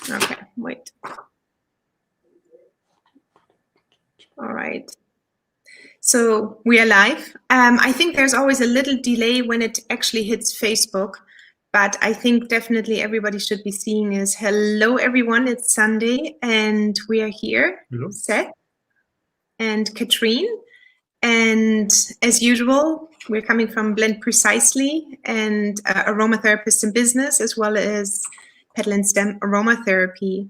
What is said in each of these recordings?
Okay, wait. All right. So we are live. I think there's always a little delay when it actually hits Facebook, but I think definitely everybody should be seeing is hello everyone, it's Sunday and we are here, hello. Seth and Katrin. And as usual, we're coming from Blend Precisely and aromatherapists in business, as well as petal and stem aromatherapy.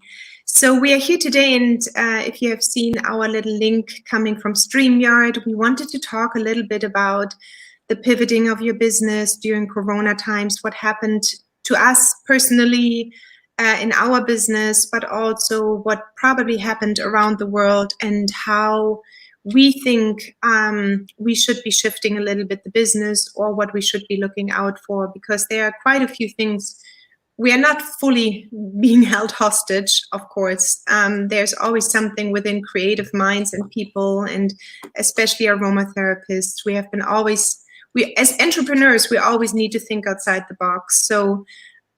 So we are here today, and if you have seen our little link coming from StreamYard, we wanted to talk a little bit about the pivoting of your business during Corona times, what happened to us personally in our business, but also what probably happened around the world and how we think we should be shifting a little bit the business or what we should be looking out for, because there are quite a few things. We are not fully being held hostage, of course. There's always something within creative minds and people, and especially aromatherapists. We have been always, as entrepreneurs, we always need to think outside the box. So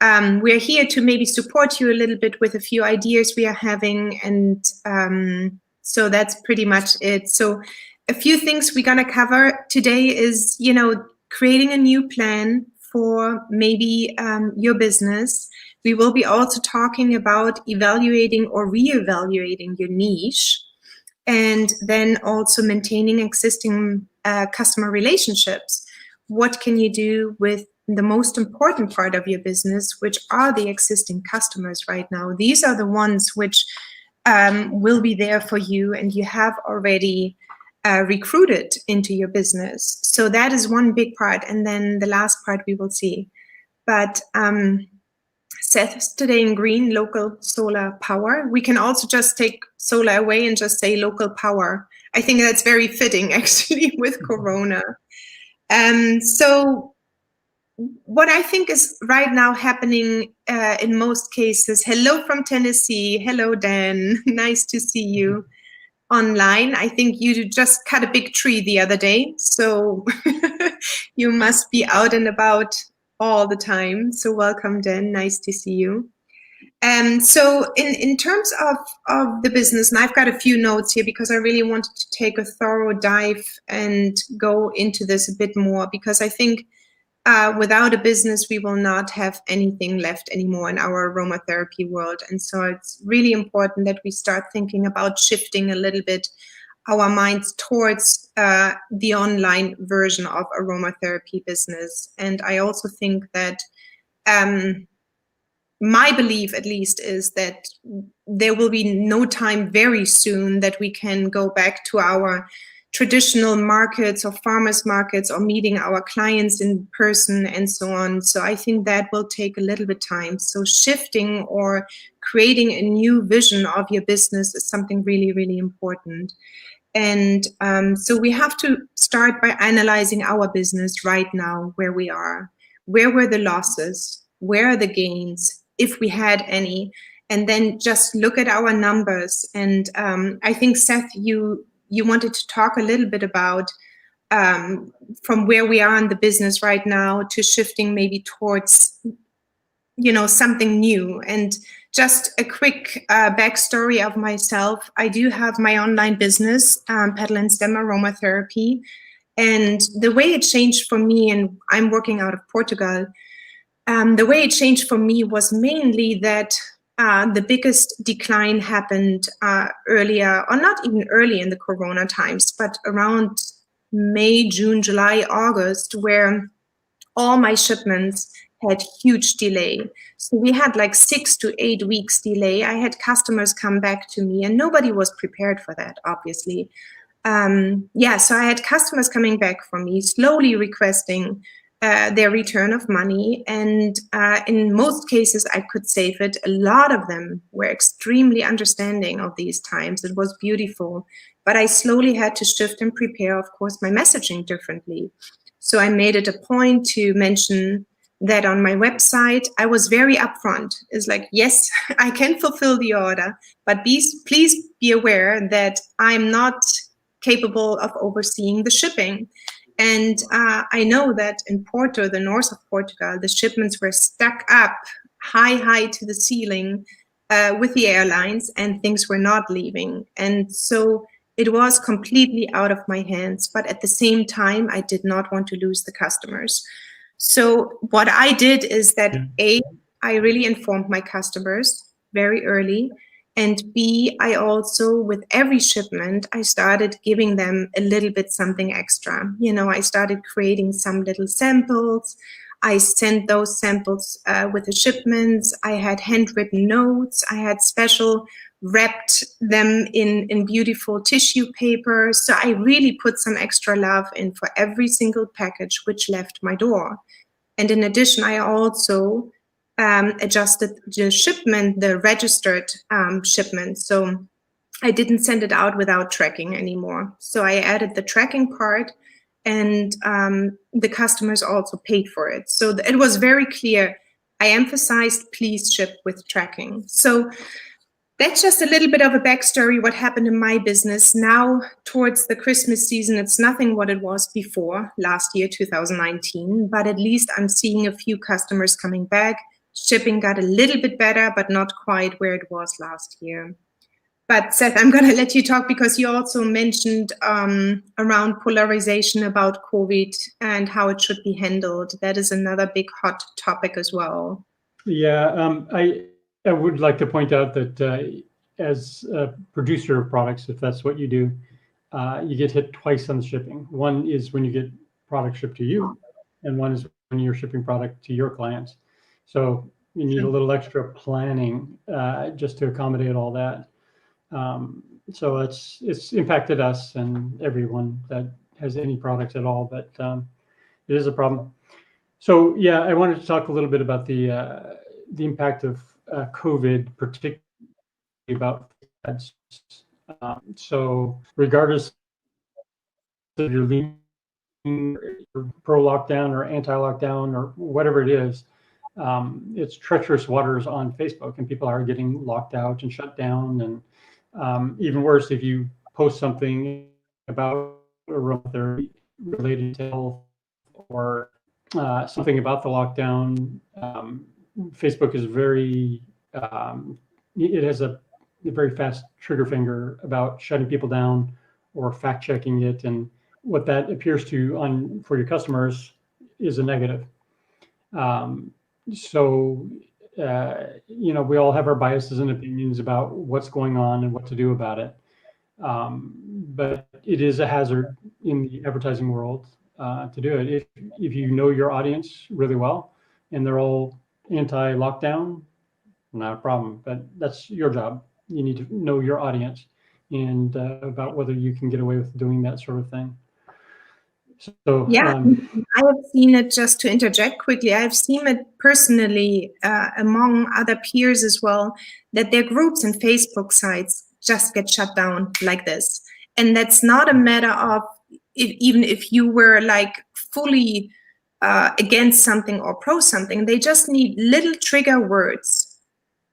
we're here to maybe support you a little bit with a few ideas we are having, and so that's pretty much it. So a few things we're gonna cover today is, you know, creating a new plan for maybe your business. We will be also talking about evaluating or reevaluating your niche, and then also maintaining existing customer relationships. What can you do with the most important part of your business, which are the existing customers right now? These are the ones which will be there for you and you have already recruited into your business. So that is one big part. And then the last part we will see. But Seth is today in green, local solar power. We can also just take solar away and just say local power. I think that's very fitting actually with Corona. So what I think is right now happening in most cases, hello from Tennessee, hello Dan, nice to see you online. I think you just cut a big tree the other day, so you must be out and about all the time. So welcome Dan, nice to see you. So in terms of the business, and I've got a few notes here because I really wanted to take a thorough dive and go into this a bit more, because I think without a business, we will not have anything left anymore in our aromatherapy world. And so it's really important that we start thinking about shifting a little bit our minds towards the online version of aromatherapy business. And I also think that my belief, at least, is that there will be no time very soon that we can go back to our traditional markets or farmers markets or meeting our clients in person and so on. So I think that will take a little bit time. So shifting or creating a new vision of your business is something really, really important. And so we have to start by analyzing our business right now, where we are. Where were the losses? Where are the gains, if we had any? And then just look at our numbers. And I think, Seth, you wanted to talk a little bit about from where we are in the business right now to shifting maybe towards, you know, something new. And just a quick backstory of myself. I do have my online business, Petal and Stem Aromatherapy. And the way it changed for me, and I'm working out of Portugal, the way it changed for me was mainly that the biggest decline happened earlier, or not even early in the Corona times, but around May, June, July, August, where all my shipments had huge delay. So we had like 6 to 8 weeks delay. I had customers come back to me and nobody was prepared for that, obviously. So I had customers coming back for me, slowly requesting their return of money. And in most cases, I could save it. A lot of them were extremely understanding of these times. It was beautiful. But I slowly had to shift and prepare, of course, my messaging differently. So I made it a point to mention that on my website. I was very upfront. It's like, yes, I can fulfill the order, but please be aware that I'm not capable of overseeing the shipping. And I know that in Porto, the north of Portugal, the shipments were stuck up high to the ceiling with the airlines, and things were not leaving. And so it was completely out of my hands. But at the same time, I did not want to lose the customers. So what I did is that I really informed my customers very early. And B, I also, with every shipment, I started giving them a little bit something extra. You know, I started creating some little samples. I sent those samples with the shipments. I had handwritten notes. I had special wrapped them in beautiful tissue paper. So I really put some extra love in for every single package which left my door. And in addition, I also adjusted the shipment, the registered shipment. So I didn't send it out without tracking anymore. So I added the tracking part, and the customers also paid for it. So it was very clear. I emphasized, please ship with tracking. So that's just a little bit of a backstory, what happened in my business. Now, towards the Christmas season, it's nothing what it was before last year, 2019, but at least I'm seeing a few customers coming back. Shipping got a little bit better, but not quite where it was last year. But Seth, I'm going to let you talk, because you also mentioned around polarization about COVID and how it should be handled. That is another big hot topic as well. Yeah, I would like to point out that as a producer of products, if that's what you do, you get hit twice on the shipping. One is when you get product shipped to you, and one is when you're shipping product to your clients. So you need a little extra planning just to accommodate all that. So it's impacted us and everyone that has any products at all, but it is a problem. So yeah, I wanted to talk a little bit about the impact of COVID, particularly about ads. So regardless if you're leaning pro lockdown or anti-lockdown or whatever it is, it's treacherous waters on Facebook, and people are getting locked out and shut down. And even worse, if you post something about aromatherapy related to health or something about the lockdown, Facebook is very, it has a very fast trigger finger about shutting people down or fact checking it. And what that appears to for your customers is a negative. So, we all have our biases and opinions about what's going on and what to do about it. But it is a hazard in the advertising world to do it. If you know your audience really well and they're all anti-lockdown, not a problem, but that's your job. You need to know your audience and about whether you can get away with doing that sort of thing. So yeah, I have seen it, just to interject quickly, I've seen it personally among other peers as well, that their groups and Facebook sites just get shut down like this. And that's not a matter of even if you were like fully against something or pro something, they just need little trigger words.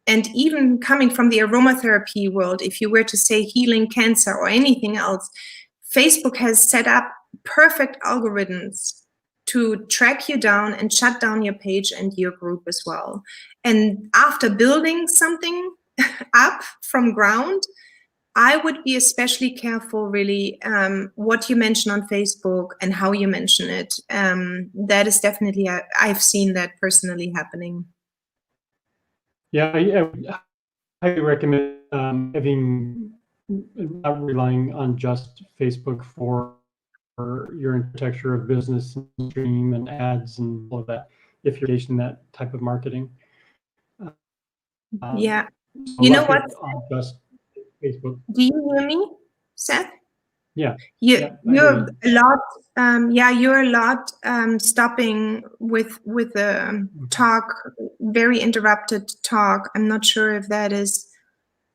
And even coming from the aromatherapy world, if you were to say healing cancer or anything else, Facebook has set up perfect algorithms to track you down and shut down your page and your group as well. And after building something up from ground, I would be especially careful, really, what you mention on Facebook and how you mention it. That is definitely, I've seen that personally happening. Yeah, I highly recommend not relying on just Facebook for your infrastructure of business and stream and ads and all of that, if you're engaged in that type of marketing. Yeah. You know what? Just Facebook. Do you hear me, Seth? Yeah. You're a lot. You're a lot stopping with the talk, very interrupted talk. I'm not sure if that is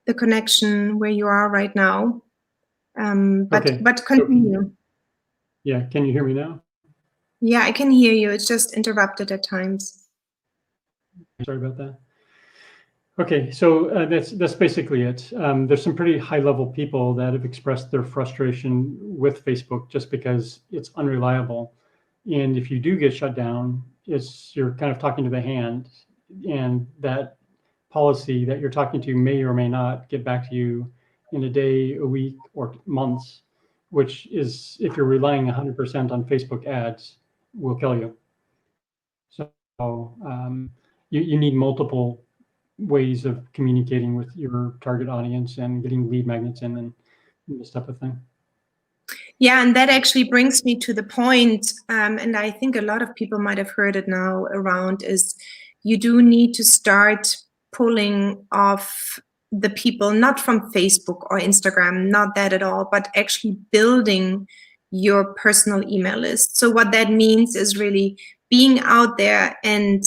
the connection where you are right now. But continue. Yeah, can you hear me now? Yeah, I can hear you. It's just interrupted at times. Sorry about that. Okay, so that's basically it. There's some pretty high-level people that have expressed their frustration with Facebook just because it's unreliable. And if you do get shut down, you're kind of talking to the hand, and that policy that you're talking to may or may not get back to you in a day, a week, or months, which is, if you're relying 100% on Facebook ads, will kill you. So you need multiple ways of communicating with your target audience and getting lead magnets in and this type of thing. Yeah, and that actually brings me to the point, and I think a lot of people might have heard it now around, is you do need to start pulling off the people, not from Facebook or Instagram, not that at all, but actually building your personal email list. So what that means is really being out there and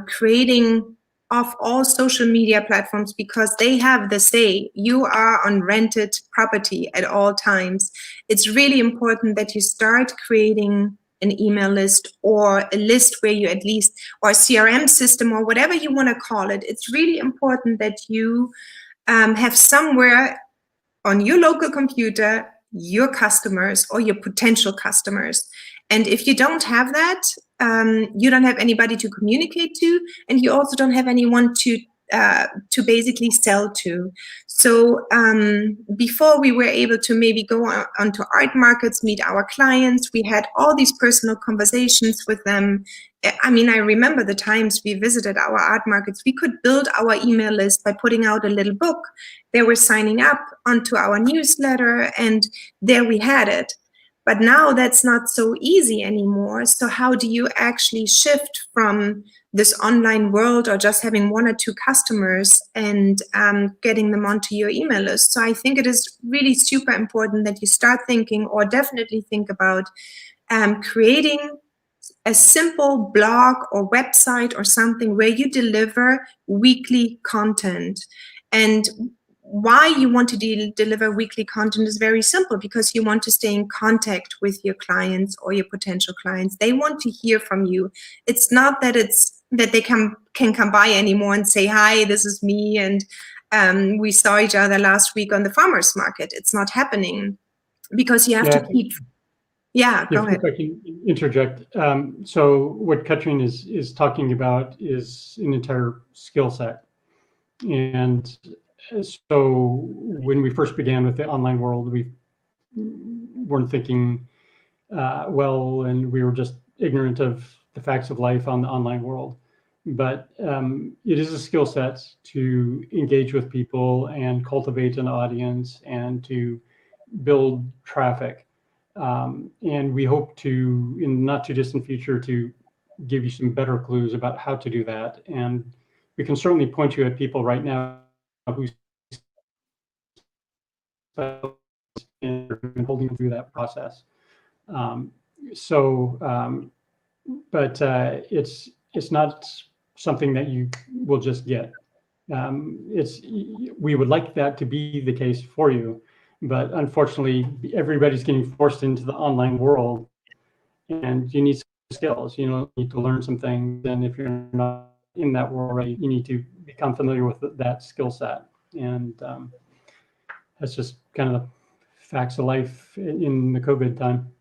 creating of all social media platforms, because they have the say. You are on rented property at all times. It's really important that you start creating an email list, or a list where you at least, or a CRM system, or whatever you want to call it. It's really important that you have somewhere on your local computer your customers or your potential customers. And if you don't have that, you don't have anybody to communicate to, and you also don't have anyone to basically sell to. So before we were able to maybe go onto art markets, meet our clients, we had all these personal conversations with them. I mean, I remember the times we visited our art markets. We could build our email list by putting out a little book. They were signing up onto our newsletter, and there we had it. But now that's not so easy anymore. So how do you actually shift from this online world, or just having one or two customers, and getting them onto your email list? So I think it is really super important that you start thinking, or definitely think about creating a simple blog or website or something where you deliver weekly content. And why you want to deliver weekly content is very simple, because you want to stay in contact with your clients or your potential clients. They want to hear from you. It's not that they can come by anymore and say, hi, this is me, and we saw each other last week on the farmers market. It's not happening, because you have to keep. Yeah, go ahead. If I can interject. So what Katrin is talking about is an entire skill set. And so when we first began with the online world, we weren't thinking well, and we were just ignorant of the facts of life on the online world. But it is a skill set to engage with people and cultivate an audience and to build traffic. And we hope to, in the not too distant future, to give you some better clues about how to do that. And we can certainly point you at people right now who's holding through that process. But it's not something that you will just get. We would like that to be the case for you, but unfortunately, everybody's getting forced into the online world, and you need some skills. You need to learn some things, and if you're not in that world already, you need to become familiar with that skill set. And that's just kind of the facts of life in the COVID time.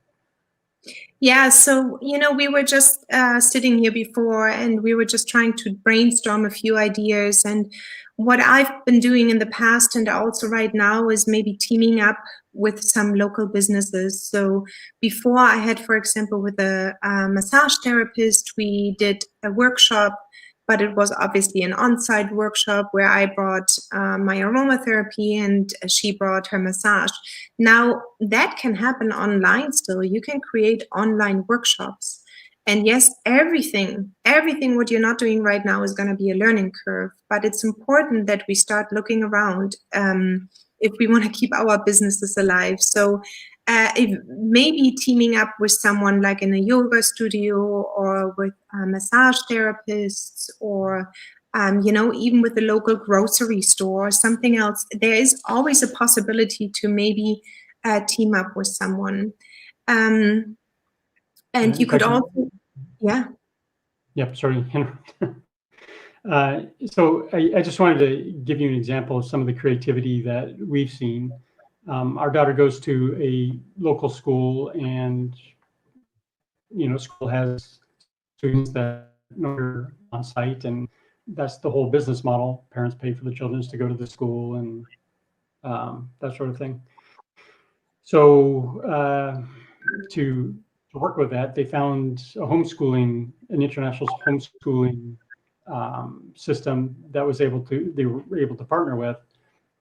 Yeah, so, we were just sitting here before, and we were just trying to brainstorm a few ideas. And what I've been doing in the past and also right now is maybe teaming up with some local businesses. So before, I had, for example, with a massage therapist, we did a workshop, but it was obviously an on-site workshop where I brought my aromatherapy and she brought her massage. Now, that can happen online still. You can create online workshops. And yes, everything what you're not doing right now is going to be a learning curve. But it's important that we start looking around if we want to keep our businesses alive. So if maybe teaming up with someone like in a yoga studio, or with massage therapists, or even with the local grocery store or something else, there is always a possibility to maybe team up with someone. And you could also, yeah. Yep, sorry. So I just wanted to give you an example of some of the creativity that we've seen. Our daughter goes to a local school, and school has students that are on site, and that's the whole business model. Parents pay for the children to go to the school and that sort of thing. So to work with that, they found an international homeschooling system that they were able to partner with,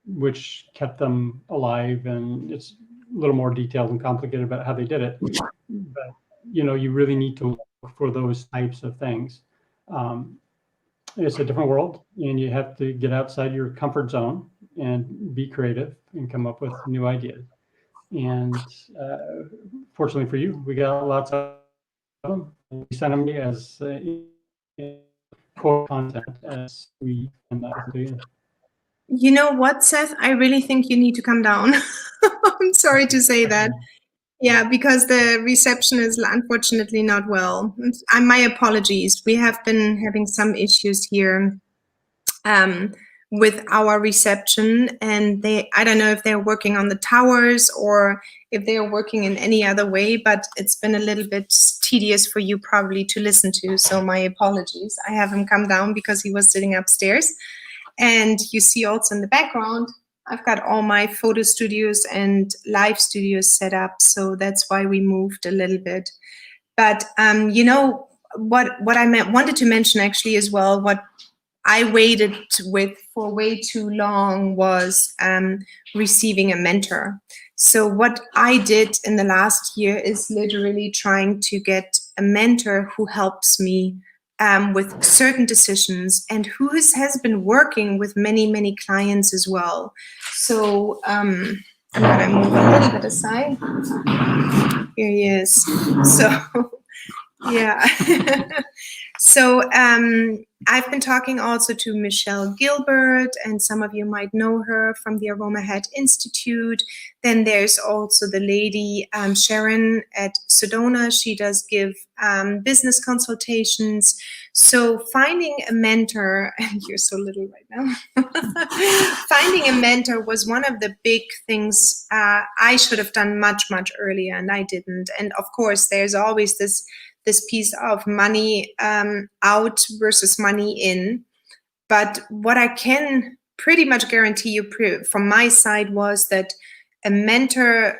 which kept them alive. And it's a little more detailed and complicated about how they did it. But, you really need to look for those types of things. It's a different world, and you have to get outside your comfort zone and be creative and come up with new ideas. And fortunately for you, we got lots of them. We send them as core content as we send that to you. You know what, Seth? I really think you need to come down. I'm sorry to say that. Yeah, because the reception is unfortunately not well. My apologies. We have been having some issues here with our reception, and I don't know if they're working on the towers or if they're working in any other way, but it's been a little bit tedious for you probably to listen to. So my apologies. I have him come down because he was sitting upstairs. And you see also in the background, I've got all my photo studios and live studios set up. So that's why we moved a little bit. But what I wanted to mention actually as well, what I waited with for way too long was receiving a mentor. So what I did in the last year is literally trying to get a mentor who helps me with certain decisions and who has been working with many, many clients as well. So I'm gonna move a little bit aside. Here he is. So yeah. So I've been talking also to Michelle Gilbert, and some of you might know her from the AromaHead Institute. Then there's also the lady Sharon at Sedona. She does give business consultations. So finding a mentor, and you're so little right now, finding a mentor was one of the big things I should have done much, much earlier, and I didn't. And of course, there's always this piece of money out versus money in. But what I can pretty much guarantee you from my side was that a mentor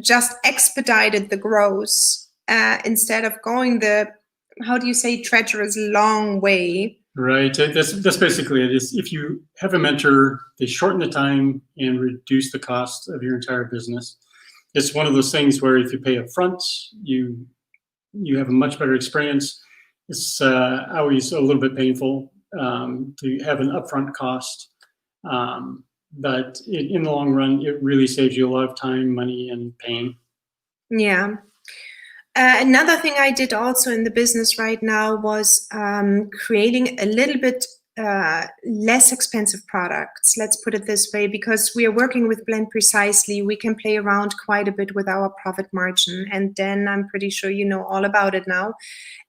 just expedited the growth instead of going the, how do you say, treacherous long way. Right. That's basically it. Is if you have a mentor, they shorten the time and reduce the cost of your entire business. It's one of those things where if you pay up front, you have a much better experience. It's always a little bit painful to have an upfront cost, but in the long run, it really saves you a lot of time, money, and pain. Yeah. Another thing I did also in the business right now was creating a little bit less expensive products. Let's put it this way, because we are working with Blend Precisely, we can play around quite a bit with our profit margin. And then I'm pretty sure you know all about it now.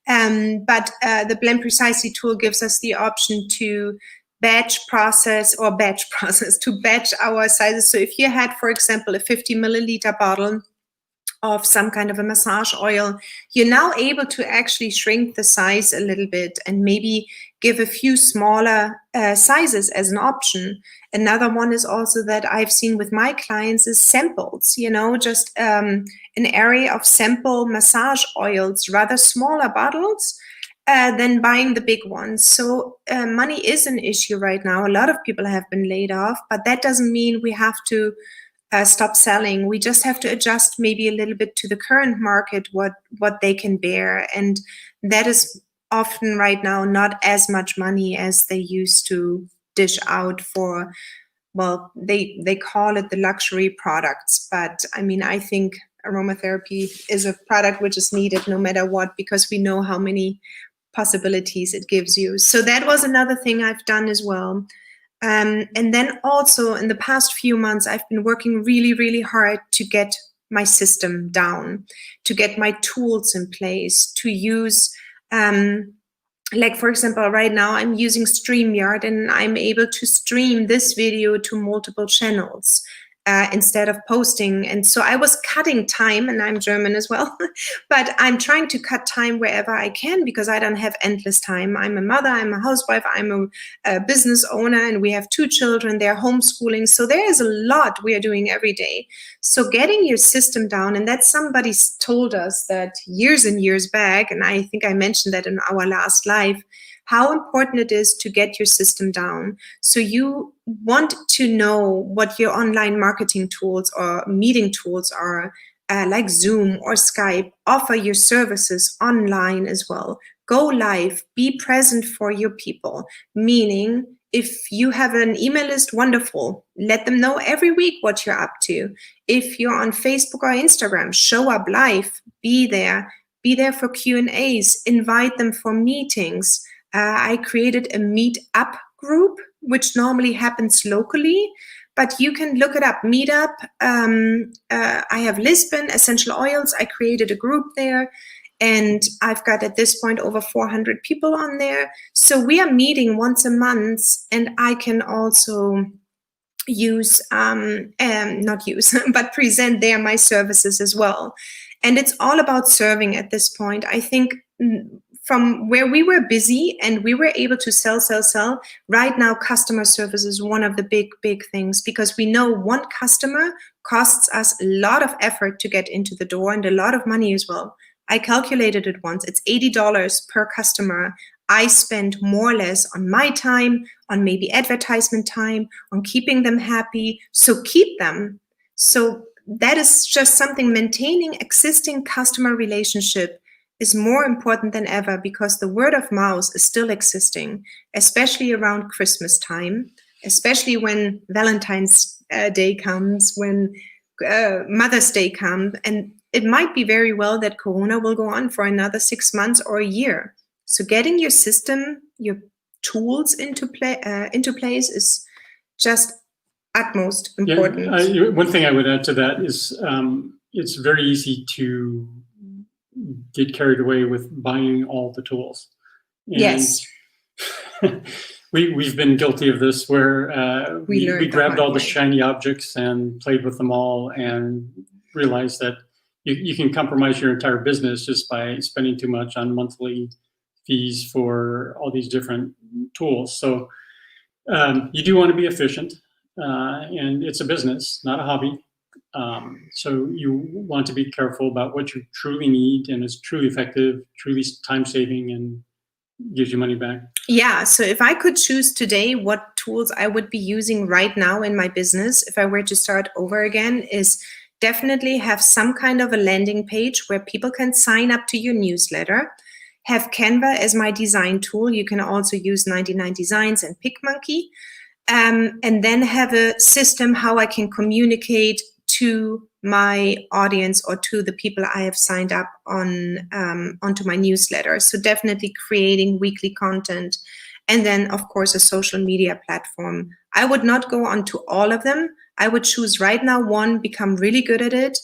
But the Blend Precisely tool gives us the option to batch process to batch our sizes. So if you had, for example, a 50 milliliter bottle of some kind of a massage oil, you're now able to actually shrink the size a little bit and maybe give a few smaller sizes as an option. Another one is also that I've seen with my clients is samples, just an area of sample massage oils, rather smaller bottles than buying the big ones. So money is an issue right now. A lot of people have been laid off, but that doesn't mean we have to stop selling. We just have to adjust maybe a little bit to the current market, what they can bear. And that is often right now not as much money as they used to dish out for, well, they call it the luxury products. But I mean, I think aromatherapy is a product which is needed no matter what, because we know how many possibilities it gives you. So that was another thing I've done as well. And then also in the past few months, I've been working really, really hard to get my system down, to get my tools in place, to use, like for example, right now I'm using StreamYard and I'm able to stream this video to multiple channels. instead of posting. And so I was cutting time, and I'm German as well, but I'm trying to cut time wherever I can because I don't have endless time. I'm a mother, I'm a housewife, I'm a business owner, and we have 2 children. They're homeschooling. So there is a lot we are doing every day. So getting your system down, and that somebody told us that years and years back, and I think I mentioned that in our last live, how important it is to get your system down. So you want to know what your online marketing tools or meeting tools are, like Zoom or Skype. Offer your services online as well. Go live, be present for your people, meaning if you have an email list, wonderful. Let them know every week what you're up to. If you're on Facebook or Instagram, show up live, be there for Q&As, invite them for meetings. I created a meet-up group, which normally happens locally, but you can look it up. Meetup. I have Lisbon Essential Oils. I created a group there, and I've got at this point over 400 people on there. So we are meeting once a month, and I can also use, not use, but present there my services as well. And it's all about serving at this point. I think from where we were busy and we were able to sell, right now customer service is one of the big things, because we know one customer costs us a lot of effort to get into the door and a lot of money as well. I calculated it once. It's $80 per customer. I spend more or less on my time, on maybe advertisement time, on keeping them happy. So keep them. So that is just something. Maintaining existing customer relationship is more important than ever, because the word of mouth is still existing, especially around Christmas time, especially when Valentine's Day comes, when Mother's Day comes. And it might be very well that Corona will go on for another 6 months or a year. So getting your system, your tools into place is just utmost important. Yeah, one thing I would add to that is it's very easy to get carried away with buying all the tools. And yes. We've been guilty of this, where we grabbed all the shiny objects and played with them all, and realized that you can compromise your entire business just by spending too much on monthly fees for all these different tools. So you do want to be efficient, and it's a business, not a hobby. So you want to be careful about what you truly need and is truly effective, truly time-saving, and gives you money back. Yeah, so if I could choose today what tools I would be using right now in my business, if I were to start over again, is definitely have some kind of a landing page where people can sign up to your newsletter. Have Canva as my design tool. You can also use 99 Designs and PicMonkey. And then have a system how I can communicate to my audience or to the people I have signed up on onto my newsletter. So definitely creating weekly content. And then, of course, a social media platform. I would not go on to all of them. I would choose right now one, become really good at it,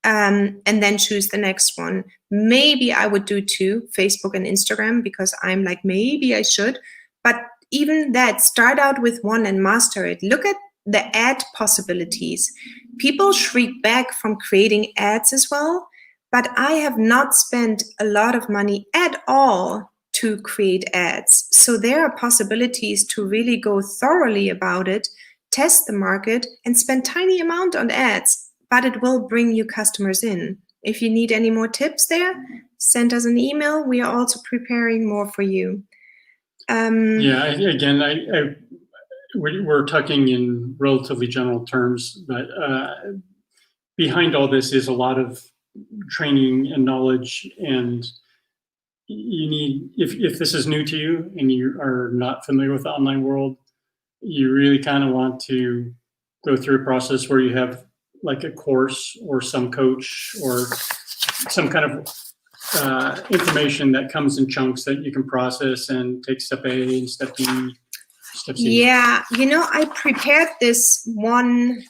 and then choose the next one. Maybe I would do 2, Facebook and Instagram, because I'm like, maybe I should. But even that, start out with one and master it. Look at the ad possibilities. People shriek back from creating ads as well, but I have not spent a lot of money at all to create ads. So there are possibilities to really go thoroughly about it, test the market, and spend tiny amount on ads, but it will bring you customers in. If you need any more tips there, send us an email. We are also preparing more for you. We're talking in relatively general terms, but behind all this is a lot of training and knowledge, and you need, if this is new to you and you are not familiar with the online world, you really kind of want to go through a process where you have like a course or some coach or some kind of information that comes in chunks that you can process and take step A and step B. Yeah, I prepared this one.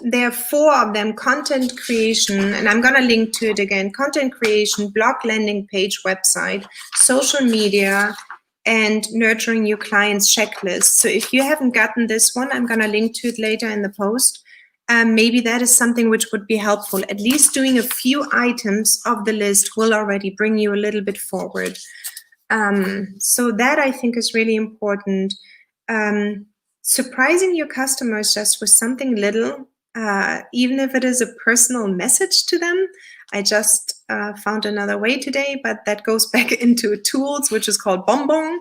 There are 4 of them: content creation, and I'm going to link to it again: content creation, blog, landing page, website, social media, and nurturing your clients checklist. So if you haven't gotten this one, I'm going to link to it later in the post. maybe that is something which would be helpful. At least doing a few items of the list will already bring you a little bit forward. So that I think is really important. Surprising your customers just with something little, even if it is a personal message to them. I just found another way today, but that goes back into tools, which is called Bonbon.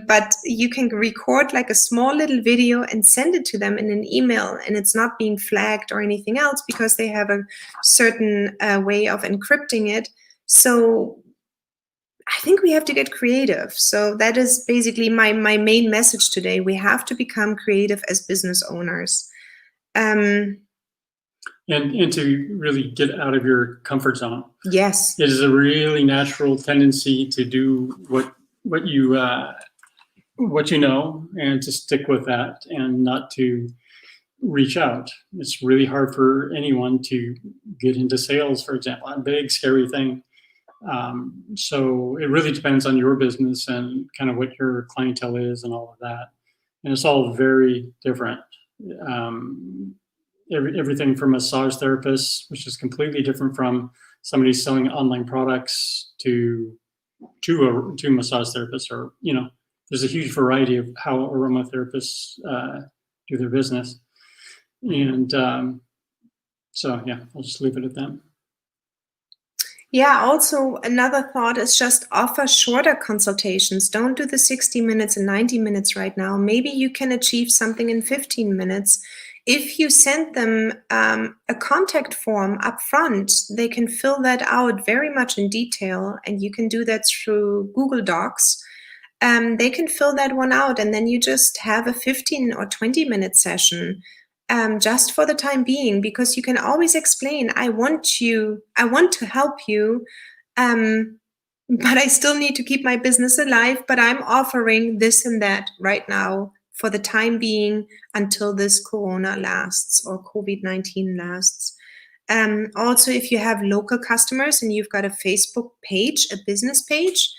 But you can record like a small little video and send it to them in an email, and it's not being flagged or anything else because they have a certain way of encrypting it. So I think we have to get creative. So that is basically my main message today. We have to become creative as business owners. And to really get out of your comfort zone. Yes. It is a really natural tendency to do what you know, and to stick with that and not to reach out. It's really hard for anyone to get into sales, for example, a big scary thing. So it really depends on your business and kind of what your clientele is and all of that. And it's all very different. Everything from massage therapists, which is completely different from somebody selling online products to massage therapists, or, there's a huge variety of how aromatherapists do their business. And so, yeah, I'll just leave it at that. Yeah, also another thought is just offer shorter consultations. Don't do the 60 minutes and 90 minutes right now. Maybe you can achieve something in 15 minutes. If you send them a contact form up front, they can fill that out very much in detail, and you can do that through Google Docs. They can fill that one out, and then you just have a 15 or 20-minute session. Just for the time being, because you can always explain, I want to help you, but I still need to keep my business alive, but I'm offering this and that right now for the time being until this Corona lasts or COVID-19 lasts. Also, if you have local customers and you've got a Facebook page, a business page,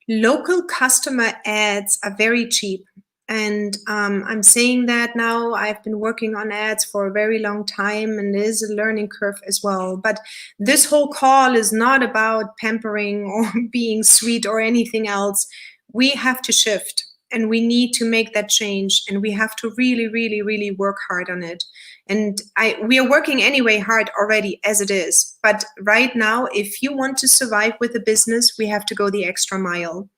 local customer ads are very cheap. And I'm saying that now. I've been working on ads for a very long time, and it is a learning curve as well. But this whole call is not about pampering or being sweet or anything else. We have to shift, and we need to make that change, and we have to really, really, really work hard on it. And we are working anyway hard already as it is. But right now, if you want to survive with a business, we have to go the extra mile.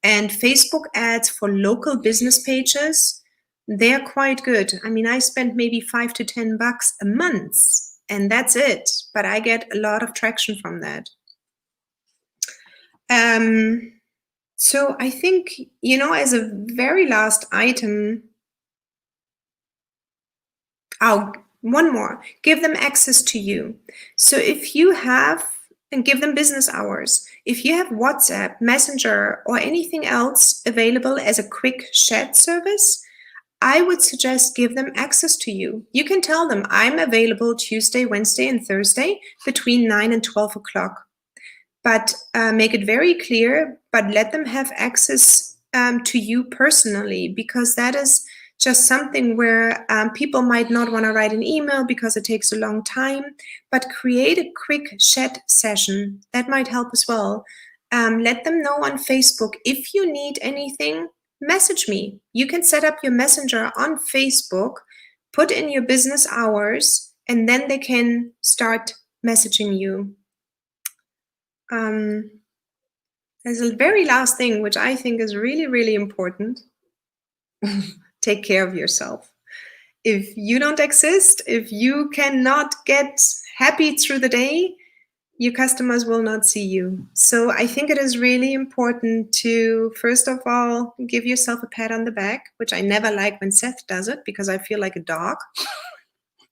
And Facebook ads for local business pages, they're quite good. I mean, I spend maybe $5 to $10 a month, and that's it. But I get a lot of traction from that. So I think, as a very last item, one more, give them access to you. So if you have, and give them business hours. If you have WhatsApp, Messenger, or anything else available as a quick chat service, I would suggest give them access to you. You can tell them, I'm available Tuesday, Wednesday, and Thursday between 9 and 12 o'clock. But make it very clear, but let them have access to you personally, because that is just something where people might not want to write an email because it takes a long time, but create a quick chat session. That might help as well. Let them know on Facebook. If you need anything, message me. You can set up your messenger on Facebook, put in your business hours, and then they can start messaging you. There's a very last thing, which I think is really, really important. Take care of yourself. If you don't exist, if you cannot get happy through the day, your customers will not see you. So I think it is really important to, first of all, give yourself a pat on the back, which I never like when Seth does it because I feel like a dog.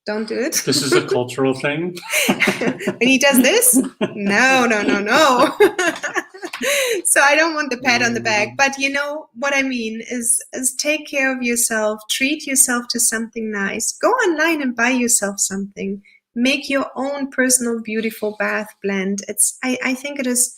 Don't do it. This is a cultural thing. When he does this? No. So I don't want the pat on the back, but you know what I mean is take care of yourself, treat yourself to something nice. Go online and buy yourself something. Make your own personal beautiful bath blend. I think it is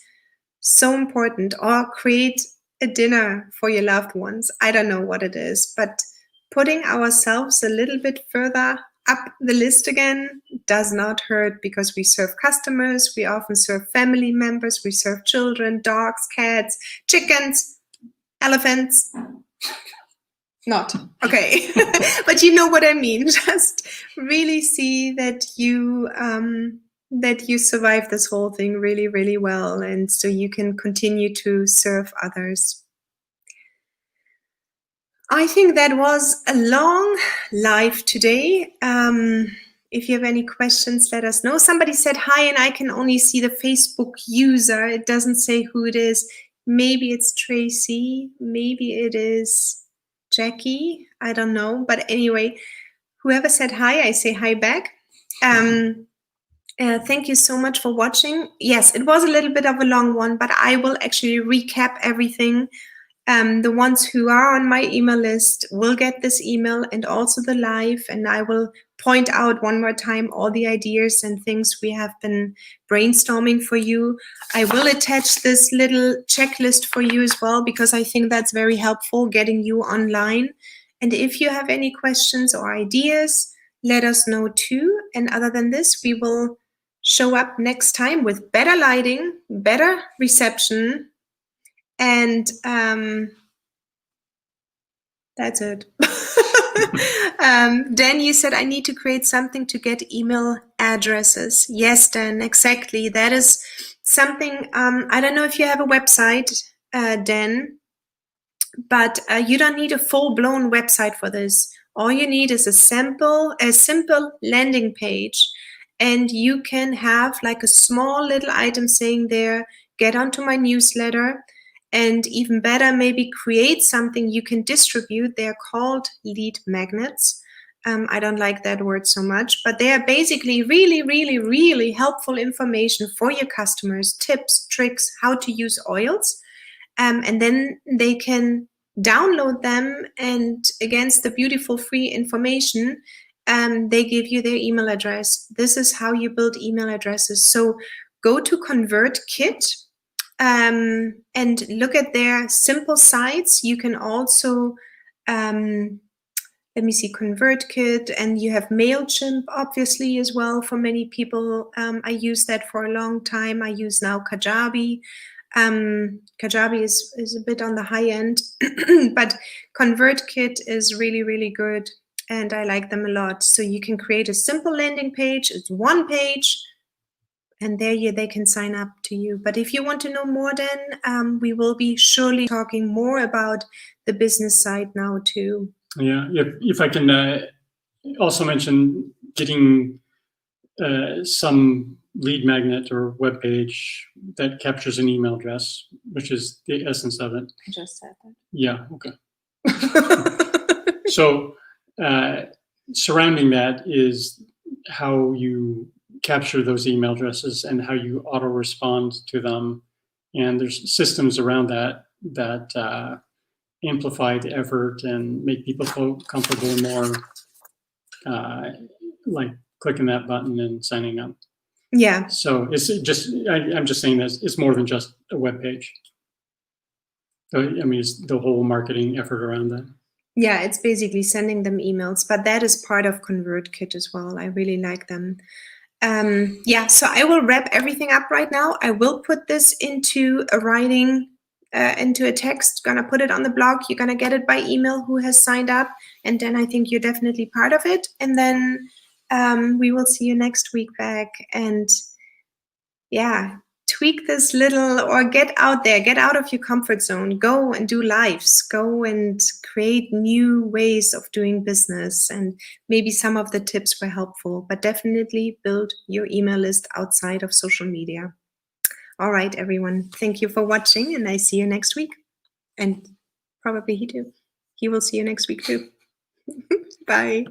so important. Or create a dinner for your loved ones. I don't know what it is, but putting ourselves a little bit further up the list again. Does not hurt, because we serve customers, we often serve family members, we serve children, dogs, cats, chickens, elephants. Not okay. But you know what I mean. Just really see that you survive this whole thing really, really well, and so you can continue to serve others. I think that was a long live today. If you have any questions, let us know. Somebody said hi, and I can only see the Facebook user. It doesn't say who it is. Maybe it's Tracy. Maybe it is Jackie. I don't know. But anyway, whoever said hi, I say hi back. Thank you so much for watching. Yes, it was a little bit of a long one, but I will actually recap everything. The ones who are on my email list will get this email and also the live, and I will point out one more time all the ideas and things we have been brainstorming for you. I will attach this little checklist for you as well, because I think that's very helpful getting you online. And if you have any questions or ideas, let us know too. And other than this, we will show up next time with better lighting, better reception, and that's it. Dan, you said I need to create something to get email addresses. Yes, Dan, exactly. That is something, I don't know if you have a website, Dan, but you don't need a full-blown website for this. All you need is a simple landing page, and you can have like a small little item saying there, get onto my newsletter. And even better, maybe create something you can distribute. They're called lead magnets. I don't like that word so much, but they are basically really, really, really helpful information for your customers, tips, tricks, how to use oils. And then they can download them, and against the beautiful free information, they give you their email address. This is how you build email addresses. So go to ConvertKit. And look at their simple sites. You can also, let me see, ConvertKit, and you have MailChimp, obviously, as well, for many people. I use that for a long time. I use now Kajabi. Kajabi is a bit on the high end, but ConvertKit is really, really good, and I like them a lot. So you can create a simple landing page. It's one page, and there they can sign up to you. But if you want to know more, then we will be surely talking more about the business side now too. Yeah, if I can also mention getting some lead magnet or web page that captures an email address, which is the essence of it. I just said that. Yeah, okay. So surrounding that is how you capture those email addresses and how you auto respond to them. And there's systems around that amplify the effort and make people feel comfortable more, like clicking that button and signing up. Yeah. So it's just, I'm just saying that it's more than just a web page. I mean, it's the whole marketing effort around that. Yeah, it's basically sending them emails, but that is part of ConvertKit as well. I really like them. Yeah, so I will wrap everything up right now. I will put this into a writing, into a text, gonna put it on the blog. You're gonna get it by email who has signed up, and then I think you're definitely part of it. And then we will see you next week back, and yeah, tweak this little, or get out there, get out of your comfort zone, go and do lives, go and create new ways of doing business. And maybe some of the tips were helpful, but definitely build your email list outside of social media. All right, everyone, thank you for watching, and I see you next week. And probably he too. He will see you next week too. Bye.